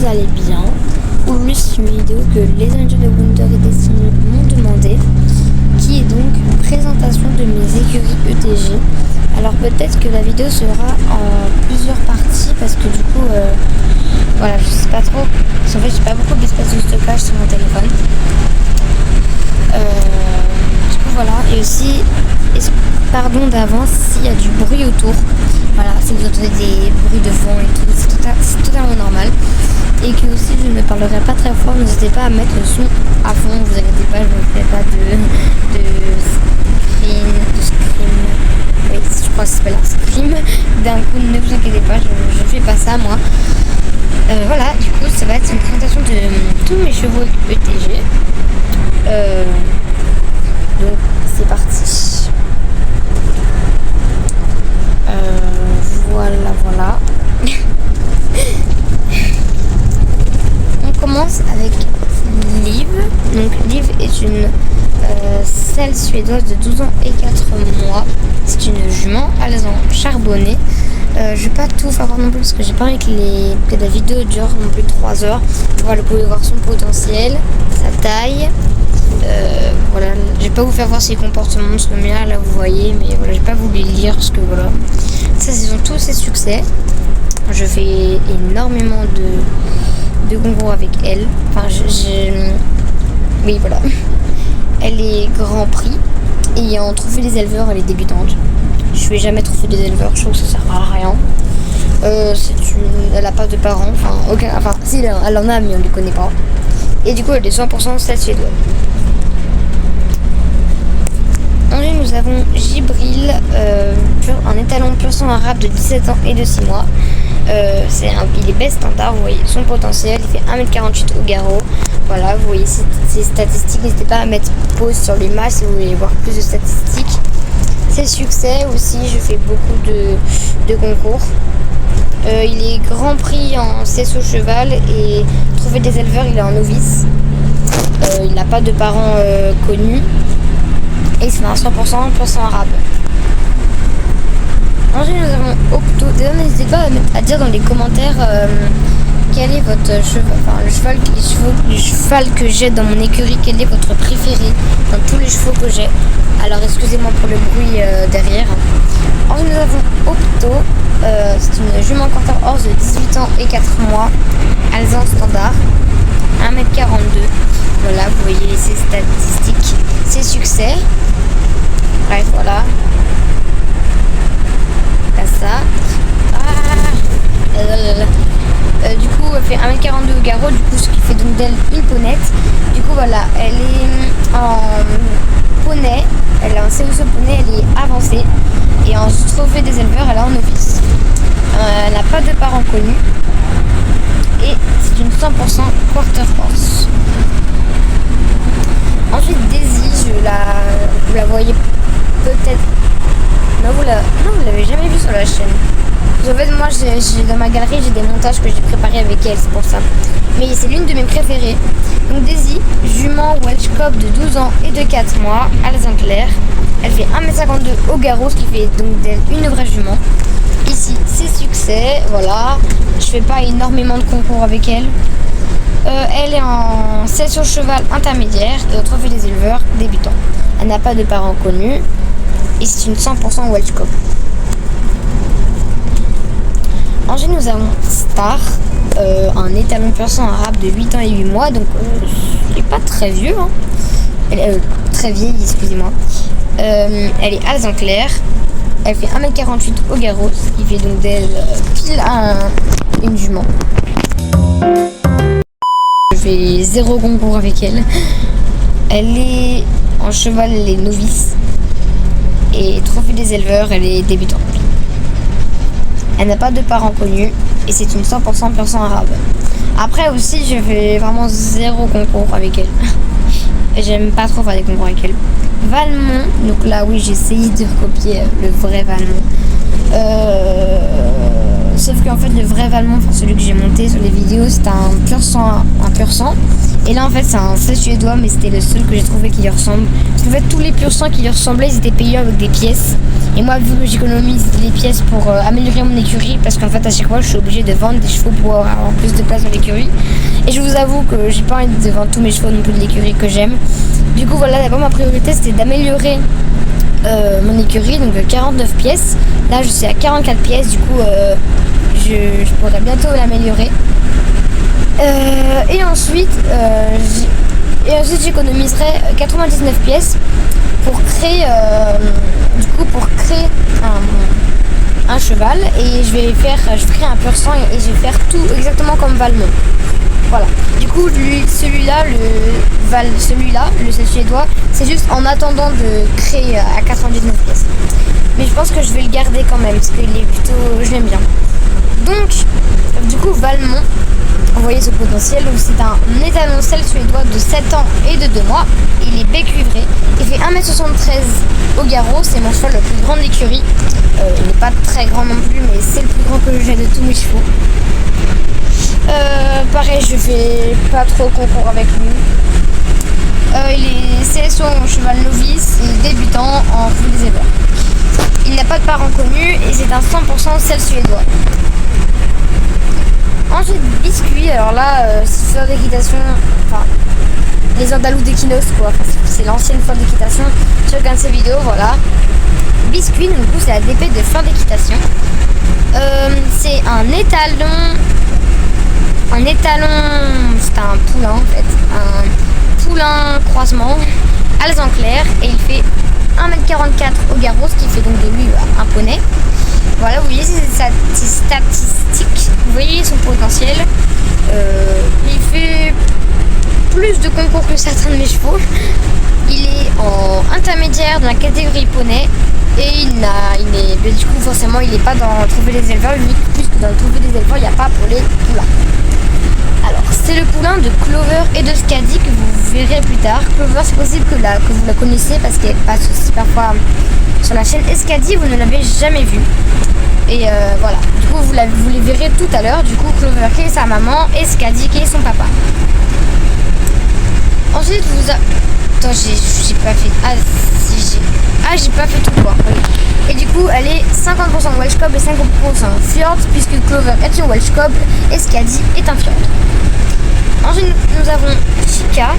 allez bien. Aujourd'hui c'est une vidéo que les Avengers de Wonder et Destiny m'ont demandé, qui est donc une présentation de mes écuries ETG. Alors peut-être que la vidéo sera en plusieurs parties parce que du coup voilà, je sais pas trop, parce qu'en fait j'ai pas beaucoup d'espace de stockage sur mon téléphone. Du coup voilà, et aussi pardon d'avance s'il y a du bruit autour. Voilà, si vous entendez des bruits de fond et tout, c'est totalement normal. Et que aussi je ne parlerai pas très fort, n'hésitez pas à mettre le son à fond, vous inquiétez pas, je ne fais pas de scream, oui je crois que ça s'appelle un scream, d'un coup ne vous inquiétez pas, je fais pas ça moi. Voilà, du coup ça va être une présentation de tous mes chevaux ETG. Donc c'est parti. Voilà. On commence avec Liv. Donc Liv est une selle suédoise de 12 ans et 4 mois. C'est une jument alezan charbonnée. Je vais pas tout faire voir non plus parce que j'ai pas envie que la vidéo dure non plus 3 heures. Voilà, vous pouvez voir son potentiel, sa taille. Voilà, je vais pas vous faire voir ses comportements de ce mien, là vous voyez, mais voilà, j'ai pas voulu lire parce que voilà, ça ce sont tous ses succès. Je fais énormément de concours avec elle. Enfin, oui, voilà. Elle est Grand Prix et en trophée des éleveurs, elle est débutante. Je fais jamais trophée des éleveurs, je trouve que ça sert à rien. Elle a pas de parents, si elle en a, mais on les connaît pas. Et du coup, elle est 100% selle suédoise. Ensuite, nous avons Gibril, un étalon pur sang arabe de 17 ans et de 6 mois. Il est best standard, vous voyez son potentiel, il fait 1m48 au garrot. Voilà, vous voyez ses statistiques, n'hésitez pas à mettre pause sur l'image si vous voulez voir plus de statistiques. Ses succès aussi, je fais beaucoup de concours. Il est Grand Prix en cesse au cheval et trophée des éleveurs, il est en novice. Il n'a pas de parents connus et c'est un 100% pur sang arabe. Ensuite nous avons Opto. D'ailleurs n'hésitez pas à dire dans les commentaires quel est votre cheval, le cheval que j'ai dans mon écurie, quel est votre préféré dans tous les chevaux que j'ai. Alors excusez-moi pour le bruit derrière. Ensuite nous avons Opto, c'est une jument quarter horse de 18 ans et 4 mois, alezan standard, 1m42. Voilà, vous voyez ses statistiques, ses succès. Bref, voilà. Ça. Du coup elle fait 1m42 au garrot, du coup ce qui fait donc d'elle une ponette. Du coup voilà, elle est en poney, elle a un COC poney, elle est avancée. Et en trophée des éleveurs, elle est en novice. Elle n'a pas de parents connus. Et c'est une 100% quarter horse. Ensuite Daisy, vous la voyez peut-être. Non, vous l'avez jamais vu sur la chaîne. En fait, moi, dans ma galerie, j'ai des montages que j'ai préparés avec elle, c'est pour ça. Mais c'est l'une de mes préférées. Donc Daisy, jument Welsh Cob de 12 ans et de 4 mois, alezan clair. Elle fait 1m52 au garrot, ce qui fait donc d'elle une vraie jument. Ici, ses succès, voilà. Je fais pas énormément de concours avec elle. Elle est en cesse au cheval intermédiaire et au trophée des éleveurs débutant. Elle n'a pas de parents connus. Et c'est une 100% Welsh Cob. Ensuite nous avons Star, un étalon pur sang arabe de 8 ans et 8 mois, donc il n'est pas très vieux, hein. Elle est très vieille, excusez-moi. Elle est alezan clair, elle fait 1m48 au garrot, ce qui fait donc d'elle pile une jument. Je fais 0 concours avec elle. Elle est en cheval, elle est novice. Et trophée des éleveurs, elle est débutante. Elle n'a pas de parents connus et c'est une 100% pur sang arabe. Après aussi, je fais vraiment 0 concours avec elle. Et j'aime pas trop faire des concours avec elle. Valmont, donc là oui, j'ai essayé de recopier le vrai Valmont. sauf qu'en fait le vrai Valmont, enfin celui que j'ai monté sur les vidéos, c'était un pur sang, et là en fait c'est un sel suédois, mais c'était le seul que j'ai trouvé qui lui ressemble, parce qu'en fait tous les pur sang qui lui ressemblaient, ils étaient payés avec des pièces, et moi vu que j'économise les pièces pour améliorer mon écurie, parce qu'en fait à chaque fois je suis obligée de vendre des chevaux pour avoir plus de place dans l'écurie, et je vous avoue que j'ai pas envie de vendre tous mes chevaux non plus de l'écurie que j'aime. Du coup voilà, d'abord ma priorité c'était d'améliorer mon écurie, donc 49 pièces. Là je suis à 44 pièces, du coup je pourrais bientôt l'améliorer. Et ensuite j'économiserai 99 pièces pour créer un cheval, et je ferai un pur sang et je vais faire tout exactement comme Valmont. Voilà. Du coup, celui-là, le sel suédois, c'est juste en attendant de créer à 99 pièces. Mais je pense que je vais le garder quand même, parce qu'il est plutôt, je l'aime bien. Donc, du coup, Valmont, vous voyez ce potentiel, c'est un étalon sel suédois de 7 ans et de 2 mois. Il est bai cuivré, il fait 1m73 au garrot, c'est mon cheval le plus grand de l'écurie. Il n'est pas très grand non plus, mais c'est le plus grand que j'ai de tous mes chevaux. Pareil, je fais pas trop concours avec lui. Il est CSO en cheval novice et débutant en revue des éleveurs. Il n'a pas de parents connus et c'est un 100% sel suédois. Ensuite, Biscuit, alors là, c'est fleur d'équitation, enfin, les Andalous d'Equinos, quoi. Enfin, c'est l'ancienne fleur d'équitation. Je regarde ces vidéos, voilà. Biscuit, donc, du coup, c'est la DP de fleur d'équitation. C'est un étalon. C'est un poulain en fait, un poulain croisement, alezan clair, et il fait 1m44 au garrot, ce qui fait donc de lui un poney. Voilà, vous voyez ses statistiques, vous voyez son potentiel. Il fait plus de concours que certains de mes chevaux. Il est en intermédiaire dans la catégorie poney, et du coup forcément il n'est pas dans le trophée des éleveurs, puisque dans le trophée des éleveurs il n'y a pas pour les poulains. Alors, c'est le poulain de Clover et de Scadi que vous verrez plus tard. Clover, c'est possible que vous la connaissez parce qu'elle passe aussi parfois sur la chaîne. Et Scadi, vous ne l'avez jamais vu. Et voilà. Du coup, vous les verrez tout à l'heure. Du coup, Clover qui est sa maman et Scadi qui est son papa. Ensuite, Attends, j'ai pas fait... j'ai pas fait tout quoi. Oui. Et du coup, elle est 50% Welsh Cob et 50% Fjord, puisque Clover est une Welsh Cob et Scadi est un Fjord. Ensuite, nous avons Chica.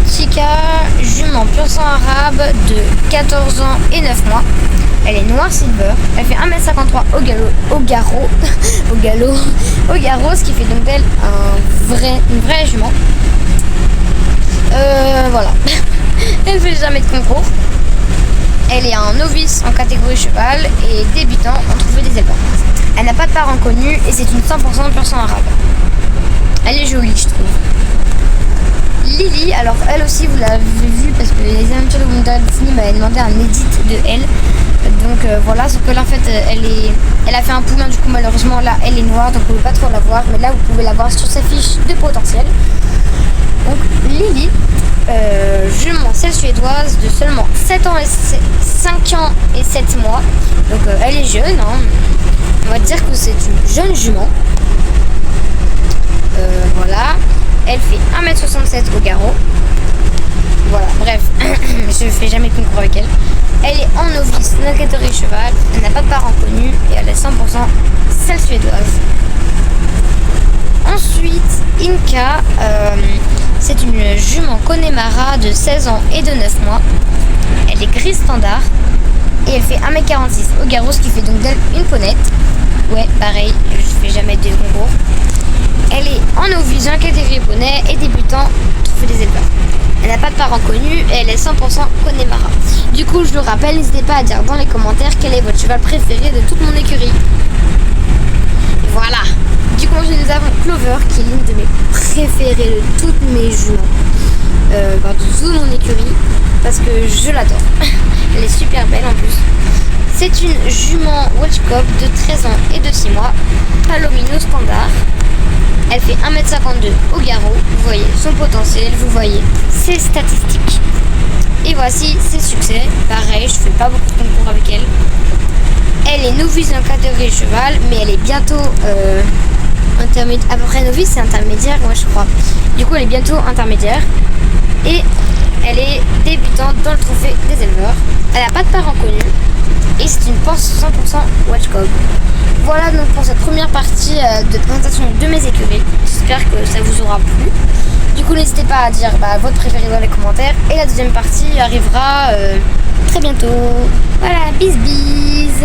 Chica, jument pur sang arabe de 14 ans et 9 mois. Elle est noire silver. Elle fait 1m53 au garrot, ce qui fait donc d'elle une vraie jument. Voilà. Elle ne fait jamais de concours. Elle est un novice en catégorie cheval et débutant en trophée des éleveurs. Elle n'a pas de parents connus et c'est une 100% pur sang arabe. Elle est jolie, je trouve. Lily, alors elle aussi vous l'avez vue parce que les aventures de Wonder Disney m'avaient demandé un edit de elle. Donc voilà, sauf que là en fait elle a fait un poulain, du coup malheureusement là elle est noire, donc vous ne pouvez pas trop la voir, mais là vous pouvez la voir sur sa fiche de potentiel. Donc Lily, jument sel suédoise de seulement 5 ans et 7 mois. Donc elle est jeune, hein. On va dire que c'est une jeune jument. Voilà. Elle fait 1m67 au garrot. Voilà, bref, je fais jamais de concours avec elle. Elle est en novice dans la catégorie cheval. Elle n'a pas de parents connus et elle est 100% sel suédoise. Ensuite, Inca, c'est une jument Connemara de 16 ans et de 9 mois. Elle est grise standard et elle fait 1m46 au garrot, ce qui fait donc d'elle une ponette. Ouais, pareil, je fais jamais de concours. Elle est en novice dans la catégorie poney et débutant trophée des éleveurs. Elle n'a pas de parents connus et elle est 100% Connemara. Du coup, je le rappelle, n'hésitez pas à dire dans les commentaires quel est votre cheval préféré de toute mon écurie. Voilà. Du coup, nous avons Clover qui est l'une de mes préférées de toutes mes juments. De toute mon écurie. Parce que je l'adore. Elle est super belle en plus. C'est une jument Welsh Cob de 13 ans et de 6 mois. Palomino standard. Elle fait 1m52 au garrot. Vous voyez son potentiel, vous voyez ses statistiques. Et voici ses succès. Pareil, je fais pas beaucoup de concours avec elle. Elle est novice en catégorie cheval, mais elle est bientôt intermédiaire. À peu près novice, c'est intermédiaire, moi je crois. Du coup, elle est bientôt intermédiaire. Et elle est débutante dans le trophée des éleveurs. Elle n'a pas de parents connus. Et c'est une pense 100% Watchcog. Voilà donc pour cette première partie de présentation de mes écuries. J'espère que ça vous aura plu. Du coup, n'hésitez pas à dire votre préféré dans les commentaires. Et la deuxième partie arrivera très bientôt. Voilà, bis bis.